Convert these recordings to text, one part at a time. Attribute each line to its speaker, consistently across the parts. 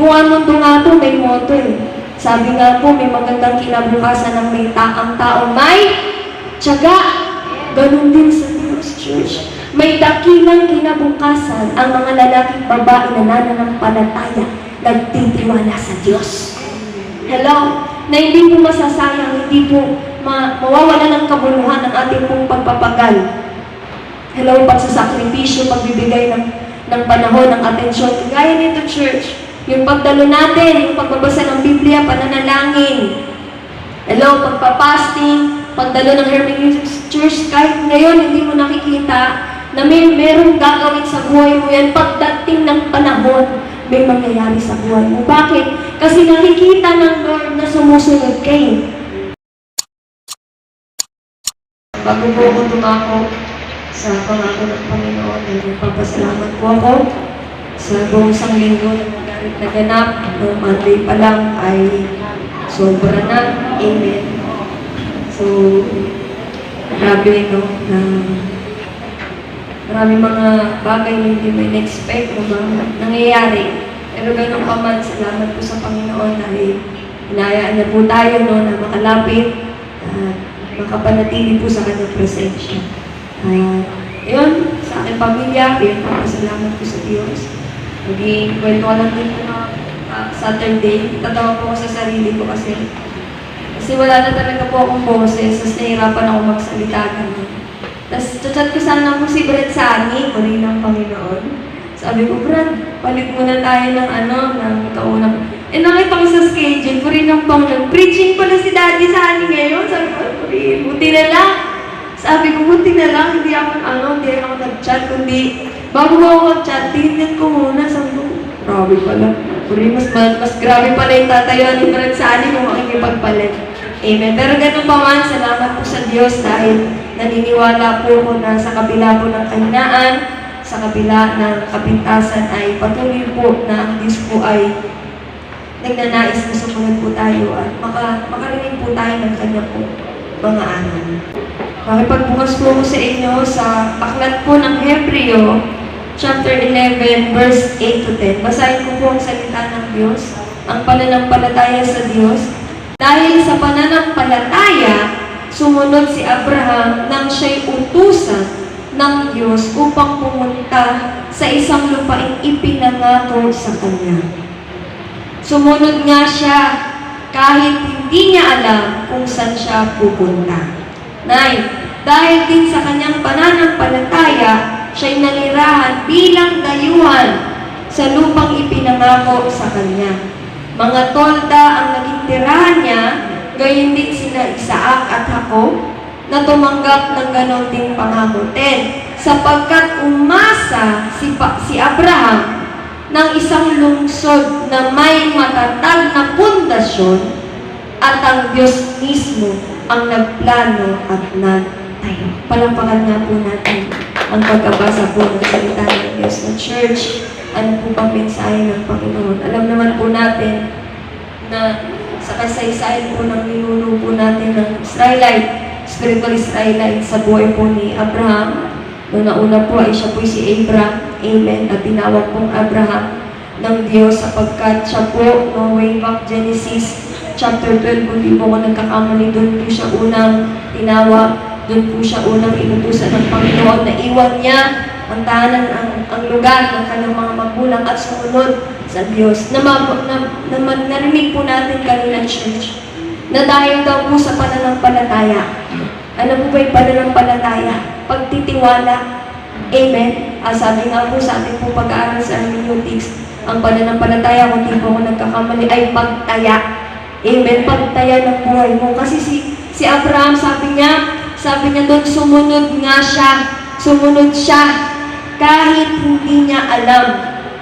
Speaker 1: ang mundo nga po, may motto eh. Sabi nga po, may magandang kinabukasan ng ang taong may tiyaga. Ganun din sa Diyos, Church. May dakilang kinabukasan ang mga lalaking babae na nananampalataya, nagtitiwala sa Diyos. Hello? Na hindi po masasayang, hindi po mawawala ng kabuluhan ng ating pong pagpapagal. Hello? Pagsasakripisyo, pagbibigay ng panahon, ng atensyon. Gaya nito, Church. Yung pagdalo natin, yung pagbabasa ng Biblia, pananalangin. Hello, pagpapasting, pagdalo ng hermeneutics. Church, kahit ngayon hindi mo nakikita na merong gagawin sa buhay mo yan, pagdating ng panahon, may mangyayari sa buhay mo. Bakit? Kasi nakikita ng Lord na sumusunod kayo. Bago po ako tumako sa pangako ng Panginoon, nagpapasalamat po ako sa buong isang linggo na naganap, noong Monday pa lang ay sobra na. Amen. So, grabe no, na maraming mga bagay na hindi mo in-expect na nangyayari. Pero ganun pa man, salamat po sa Panginoon dahil hinayaan niya po tayo no, na makalapit at makapanatili po sa kanyang presensya. Yun, sa aking pamilya, yun po, salamat po sa Diyos. Maging kwento ko lang din po Saturday, tatawa po ako sa sarili ko kasi wala na talaga po akong boses, tapos nahihirapan ako magsalita ganun. Tapos chat ko sana po si Brad Sani, muli ng Panginoon. Sabi ko, Brad, palit muna tayo ng kaunang. Nakita ko sa schedule, puri ng Panginoon, preaching pala si Daddy Sani ngayon. Sabi ko, puri, buti na lang. Sabi ko, buti na lang, hindi ako nag-chat, kundi bago ako mag-chat, tingnan ko muna, sabi ko, grabe pala. Puri, mas grabe pala yung tatayuan ni Brad Sani kung makikipagpalit. Amen. Pero ganun pa man, salamat po sa Diyos dahil naniniwala po ko na sa kabila po ng kahinaan, sa kabila ng kapintasan ay patuloy po na ang Diyos po ay nagnanais na sumunod po tayo at makarinig po tayo ng kanya po mga aral. Makipagbukas po ko sa inyo sa aklat po ng Hebreo, chapter 11, verse 8 to 10. Basahin ko po ang salita ng Diyos, ang pananampalataya sa Diyos. Dahil sa pananampalataya, sumunod si Abraham nang siya'y utusan ng Diyos upang pumunta sa isang lupaing ipinangako sa kanya. Sumunod nga siya kahit hindi niya alam kung saan siya pupunta. 9. Dahil din sa kanyang pananampalataya, siya'y nanirahan bilang dayuhan sa lupang ipinangako sa kanya. Mga tolda ang naging tirahan niya, gayon din sina Isaac at Jacob, na tumanggap ng ganon ding pangako. 10. Sapagkat umasa si Abraham ng isang lungsod na may matatag na pundasyon at ang Diyos mismo ang nagplano at nagtayo. Palampakan nga po natin ang pagkabasa po ng salita ng Diyos na church. Ano po bang mensahe ng Panginoon? Alam naman po natin na sa kasaysayan po ng ninuno po natin ng Israelite, spiritual Israelite sa buhay po ni Abraham. Noong nauna po ay siya po si Abraham. Amen. At tinawag pong Abraham ng Diyos sapagkat siya po, no way back Genesis chapter 12, kung di po ako nagkakamali, doon po siya unang tinawag, doon po siya unang inutusan ng Panginoon na iwan niya ang tahanan, ang lugar ng kanyang mga magulang at sumunod sa Diyos. Narinig po natin kanina, church, na dahil daw po sa pananampalataya. Ano po ba yung pananampalataya? Pagtitiwala. Amen. Sabi nga po sa ating po pag-aaral sa hermeneutics, ang pananampalataya, kung di po ako nagkakamali, ay pagtaya. Amen. Pagtaya ng buhay mo. Kasi si Abraham, sabi niya doon, sumunod nga siya. Sumunod siya. Kahit hindi niya alam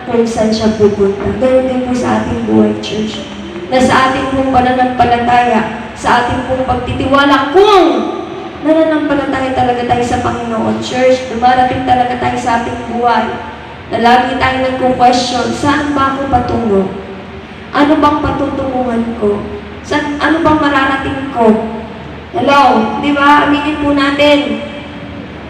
Speaker 1: kung saan siya pupunta. Ganoon din po sa ating buhay, church. Na sa ating pong pananampalataya, sa ating pong pagtitiwala, kung nananampalataya talaga tayo sa Panginoon, church, dumarating talaga tayo sa ating buhay, na lagi tayo nagko-question, saan ba ako patungo? Ano bang patutunguhan ko? Ano bang mararating ko? Hello? Di ba? Aminin po natin.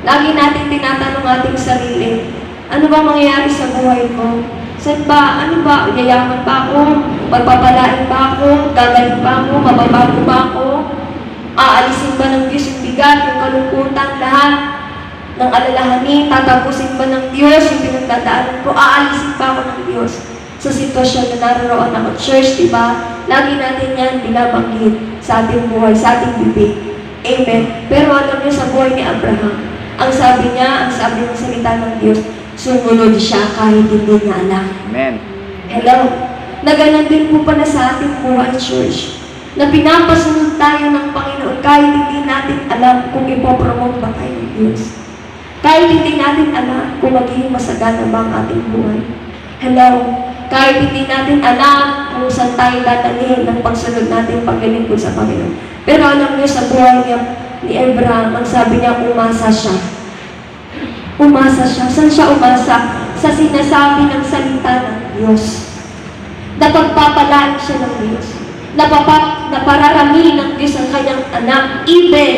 Speaker 1: Lagi natin tinatanong ating sarili, ano ba mangyayari sa buhay ko? Saan ba? Ano ba? Yayaman ba ako? Pagpapalain ba ako? Gagaling ba ako? Mababago ba ako? Aalisin ba ng Diyos yung bigat, yung kalungkutan, lahat ng alalahanin? Tatapusin ba ng Diyos yung pinagdadaanan ko? Aalisin ba ako ng Diyos sa sitwasyon na naroon ako? Church, diba? Lagi natin yan binabanggit sa ating buhay, sa ating bibig. Amen. Pero alam niyo sa buhay ni Abraham, ang sabi niya, ang sabi ng salita ng Diyos, sumunod siya kahit hindi niya alam.
Speaker 2: Amen.
Speaker 1: Hello? Na ganun din po pala sa ating buhay, church. Na pinapasunod tayo ng Panginoon kahit hindi natin alam kung ipopromote ba tayo ng Diyos. Kahit hindi natin alam kung magiging masagana ba ang ating buhay. Hello? Kahit hindi natin alam kung saan tayo dadalhin ng pagsunod natin paglilingkod sa Panginoon. Pero alam niyo sa buhay niya, ni Abraham, ang sabi niya, umasa siya. Umasa siya. Saan siya umasa? Sa sinasabi ng salita ng Diyos. Napagpapalaan siya ng Diyos. Napararami ng Diyos ang kanyang anak, even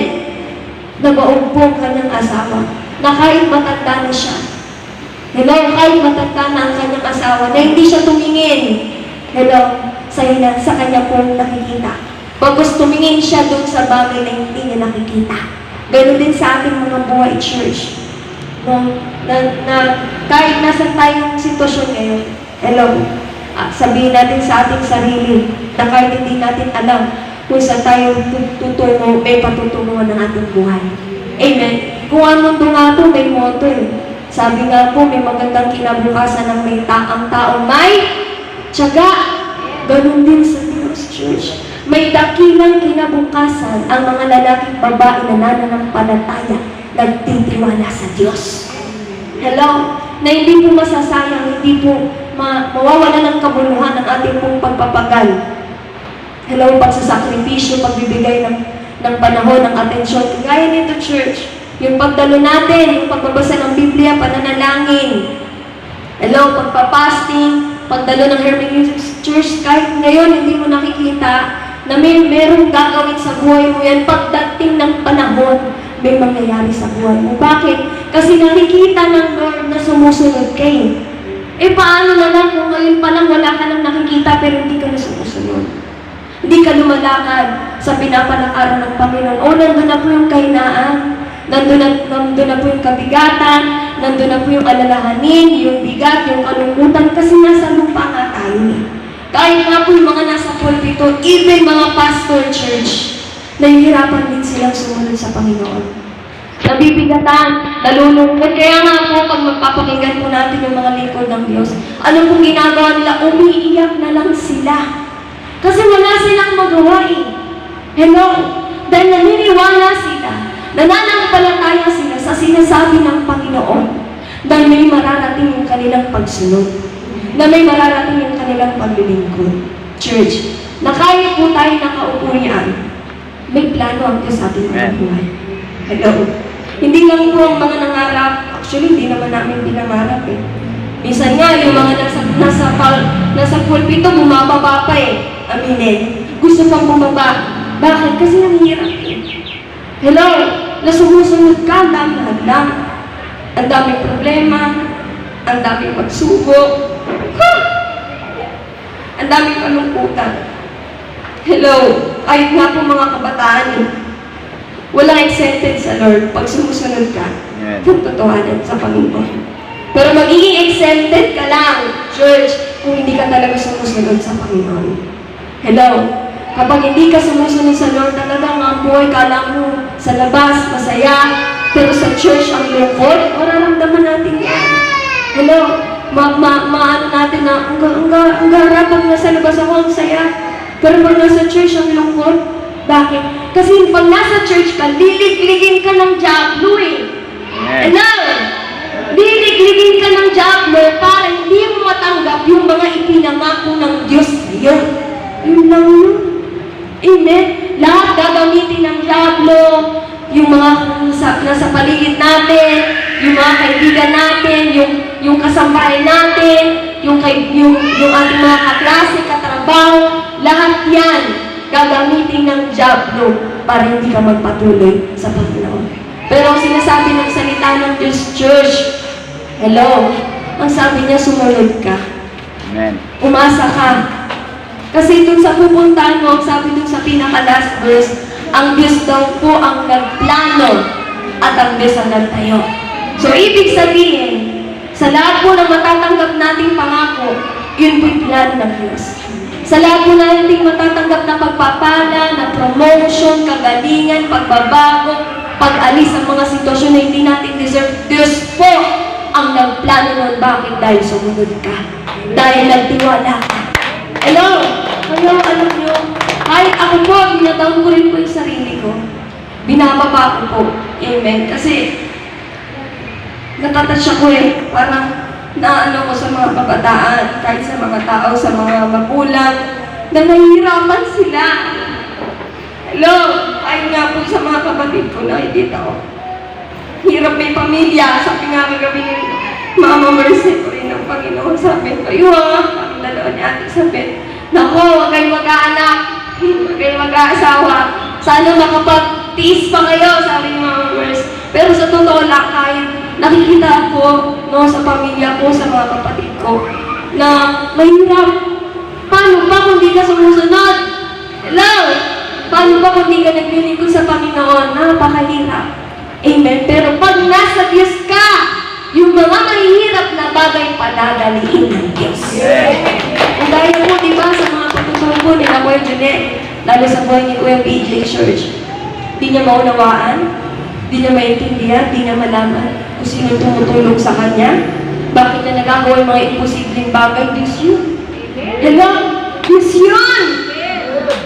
Speaker 1: na maumpong kanyang asawa, na kahit matanda na siya. Hello, kahit matanda na ang kanyang asawa, na hindi siya tumingin. Hello, sa kanya pong nakikita. Pagkos tumingin siya doon sa bagay na hindi niya nakikita. Ganon din sa ating mga buhay church. Na kahit nasa tayong sitwasyon ngayon, hello, sabihin natin sa ating sarili na kahit hindi natin alam kung saan tayo tutungo, may patutunguhan ng ating buhay. Amen. Kung ang mundo nga po, may motto eh. Sabi nga po, may magandang kinabukasan ng ang taong may tiyaga. Ganon din sa Diyos, church. May dakilang kinabukasan ang mga lalaking babae na nananampalataya, nagtitiwala sa Diyos. Hello? Na hindi po masasayang, hindi po mawawala ng kabuluhan ng ating pong pagpapagal. Hello? Pagsasakripisyo, pagbibigay ng panahon, ng atensyon. Kagaya nito, church. Yung pagdalo natin, yung pagbabasa ng Biblia, pananalangin. Hello? Pagpapasting, pagdalo ng hermeneutics, church. Kahit ngayon, hindi mo nakikita na merong gagawin sa buhay mo yan, pagdating ng panahon, may mangyayari sa buhay mo. Bakit? Kasi nakikita ng Lord na sumusunod kayo. Paano na lang kung ngayon pa lang wala ka nang nakikita pero hindi ka na sumusunod? Hindi ka lumalakad sa pinapalakaran ng Panginoon. O, nandun na po yung kahinaan, nandun na po yung kabigatan, nandun na po yung alalahanin, yung bigat, yung kalungkutan, kasi nasa lupa nga tayo eh. Kahit nga po yung mga nasa pulpito, even mga pastor church, nahihirapan din silang sumunod sa Panginoon. Nabibigatan, nalulungkot. Kaya nga po, pag magpapakinggan po natin yung mga lingkod ng Diyos, ano pong ginagawa nila? Umiiyak na lang sila. Kasi wala silang magawa eh. Hello? Dahil naniniwala sila, nananampalataya sila sa sinasabi ng Panginoon, dahil may mararating yung kanilang pagsunod, na may mararating yung kanilang paglilingkod. Church, na kahit po tayo nakaupo niyan, may plano ang Diyos sa ating mga buhay. Hello? Hindi lang po ang mga nangarap, actually hindi naman namin pinangarap eh. Minsan nga, yung mga nasa pulpito, bumababa pa eh. Aminin. Gusto pang bumaba. Bakit? Kasi nanghihirap eh. Hello? Nasumusunod ka, ang dami hadlang. Ang daming problema. Ang daming pagsubok. Ang daming kalungkutan. Hello? Kahit nga po mga kabataan eh. Walang exempted sa Lord pag sumusunod ka. Kung totohanan sa Panginoon. Pero magiging exempted ka lang, church, kung hindi ka talaga sumusunod sa Panginoon. Hello? Kapag hindi ka sumusunod sa Lord, talagang ang buhay kala mo sa labas, masaya, pero sa church ang lungkot, mararamdaman natin yan. Hello? Maano natin na, ang garapang nasa labas ako, ang saya. Pero pag nasa church ang lungkot, bakit? Kasi pag nasa church ka, liligligin ka ng diablo eh. Hello? Liligligin ka ng diablo para hindi mo matanggap yung mga ipinangako ng Diyos sa'yo. Yun lang yun. Amen? Lahat gagamitin ng diablo, yung mga nasa paligid natin, yung mga kaibigan natin, yung kasambahay natin, yung ating mga kaklase, katrabaho, lahat yan gagamitin ng diablo para hindi ka magpatuloy sa Panginoon. Pero ang sinasabi ng salita ng Diyos, church, hello, ang sabi niya, sumunod ka.
Speaker 2: Amen.
Speaker 1: Umasa ka. Kasi dun sa pupuntahan mo, sabi dun sa pinaka-last verse, ang Diyos daw po ang nagplano at ang Diyos ang nagtayo. So, ibig sabihin, sa lahat po ng matatanggap nating pangako, yun po yung plano ng Diyos. Sa lahat po nating matatanggap na pagpapala, na promotion, kagalingan, pagbabago, pag-alis sa mga sitwasyon na hindi natin deserve, Diyos po ang nagplano nun. Bakit? Dahil sumunod ka. Dahil nagtiwala ka. Hello? Hello, alam nyo, kahit ako po, ginataon ko rin po yung sarili ko. Binababa ko po. Amen. Kasi, natatouch ako eh. Parang, naano ko sa mga kabataan, kahit sa mga tao, sa mga magulang, na nahihirapan sila. Hello? Kahit nga po sa mga kapatid ko, nakikita ko. Hirap may pamilya. Sabi nga kagabi ni Mama Mercy ko rin ng Panginoon. Sabi ko, ang dalawa ni Ate Isabel. Nako, huwag kayong mag-aanak. Huwag kayong mag-aasawa. Sana makapag-tiis pa kayo, sabi ni Mama Mercy. Pero sa totoo lang, kahit nakikita ko no, sa pamilya ko, sa mga kapatid ko, na mahirap. Paano pa kung di ka sumusunod? Hello? Paano pa kung di ka naglilingkod sa Panginoon? Napakahirap. Amen. Pero pag nasa Diyos ka, yung mga mahihirap na bagay padadaliin ng Diyos. Kung dahil po, di ba, sa mga pagtutulong ni Kuya Junet, lalo sa buhay ni Kuya PJ Church, di niya maunawaan, di niya maintindihan, di niya malaman kung sino tumutulong sa kanya, bakit niya nagagawa yung mga imposibleng bagay, Diyos yun. Hello? Diyos yun!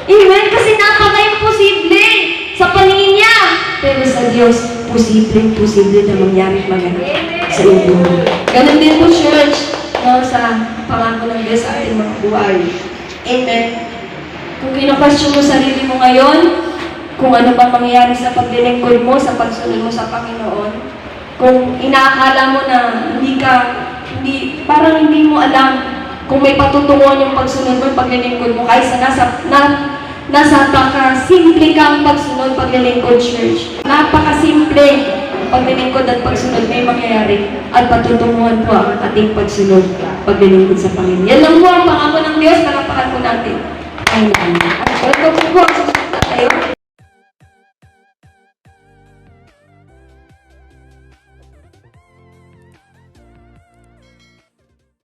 Speaker 1: Amen? Kasi napaka-imposible sa paningin niya. Pero sa Diyos, posible na mangyari maganap sa iyo. Ganun din po, church, no, sa pangako ng Diyos sa ating mga buhay. Amen? Kung kino-question mo sarili mo ngayon, kung ano pa mangyayari sa paglilingkod mo, sa pagsunod mo sa Panginoon, kung inaakala mo na parang hindi mo alam kung may patutunguhan yung pagsunod mo, yung paglilingkod mo, kaysa nasa napakasimple kang pagsunod, paglilingkod, church. Napakasimple paglilingkod at pagsunod may mangyayari at patutunguhan po ang ating pagsunod, paglilingkod sa Panginoon. Yan lang po ang pangako ng Diyos, nakapakan po natin. Amen. At welcome po